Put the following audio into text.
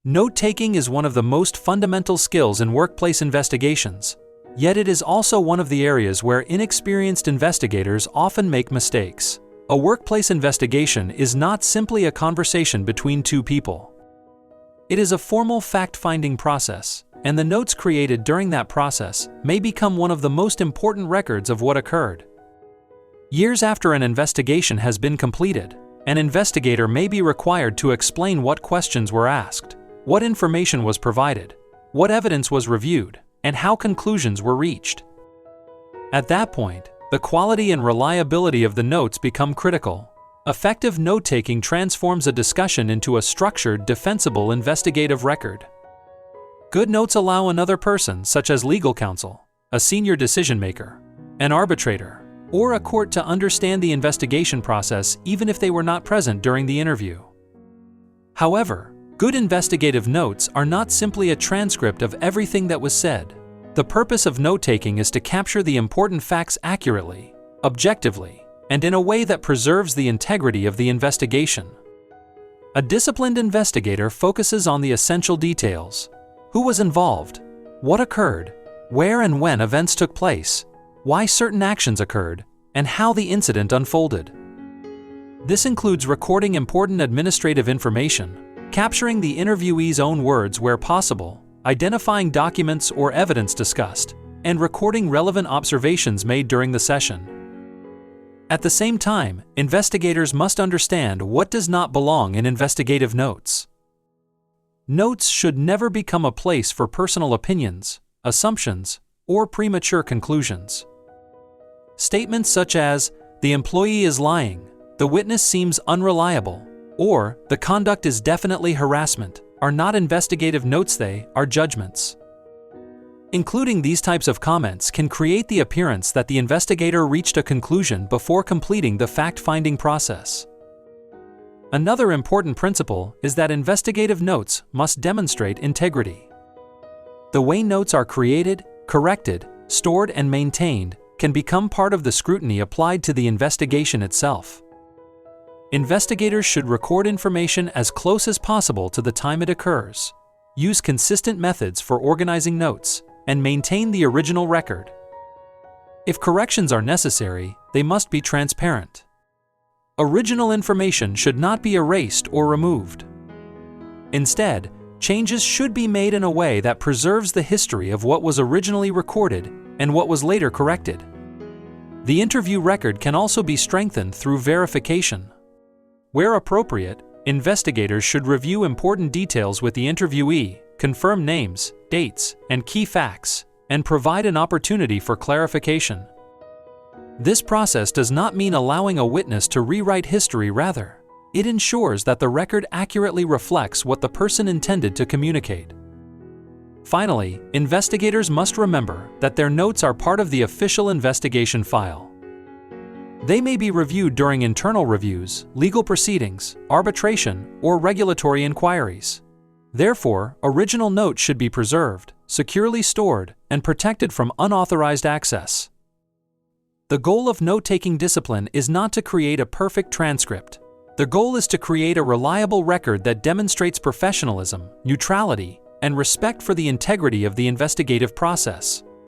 Note-taking is one of the most fundamental skills in workplace investigations, yet it is also one of the areas where inexperienced investigators often make mistakes. A workplace investigation is not simply a conversation between two people. It is a formal fact-finding process, and the notes created during that process may become one of the most important records of what occurred. Years after an investigation has been completed, an investigator may be required to explain what questions were asked, what information was provided, what evidence was reviewed, and how conclusions were reached. At that point, the quality and reliability of the notes become critical. Effective note-taking transforms a discussion into a structured, defensible investigative record. Good notes allow another person, such as legal counsel, a senior decision-maker, an arbitrator, or a court to understand the investigation process even if they were not present during the interview. However, good investigative notes are not simply a transcript of everything that was said. The purpose of note-taking is to capture the important facts accurately, objectively, and in a way that preserves the integrity of the investigation. A disciplined investigator focuses on the essential details: who was involved, what occurred, where and when events took place, why certain actions occurred, and how the incident unfolded. This includes recording important administrative information, capturing the interviewee's own words where possible, identifying documents or evidence discussed, and recording relevant observations made during the session. At the same time, investigators must understand what does not belong in investigative notes. Notes should never become a place for personal opinions, assumptions, or premature conclusions. Statements such as, "The employee is lying," "The witness seems unreliable," or "The conduct is definitely harassment," are not investigative notes, they are judgments. Including these types of comments can create the appearance that the investigator reached a conclusion before completing the fact-finding process. Another important principle is that investigative notes must demonstrate integrity. The way notes are created, corrected, stored, and maintained can become part of the scrutiny applied to the investigation itself. Investigators should record information as close as possible to the time it occurs, use consistent methods for organizing notes, and maintain the original record. If corrections are necessary, they must be transparent. Original information should not be erased or removed. Instead, changes should be made in a way that preserves the history of what was originally recorded and what was later corrected. The interview record can also be strengthened through verification. Where appropriate, investigators should review important details with the interviewee, confirm names, dates, and key facts, and provide an opportunity for clarification. This process does not mean allowing a witness to rewrite history. Rather, it ensures that the record accurately reflects what the person intended to communicate. Finally, investigators must remember that their notes are part of the official investigation file. They may be reviewed during internal reviews, legal proceedings, arbitration, or regulatory inquiries. Therefore, original notes should be preserved, securely stored, and protected from unauthorized access. The goal of note-taking discipline is not to create a perfect transcript. The goal is to create a reliable record that demonstrates professionalism, neutrality, and respect for the integrity of the investigative process.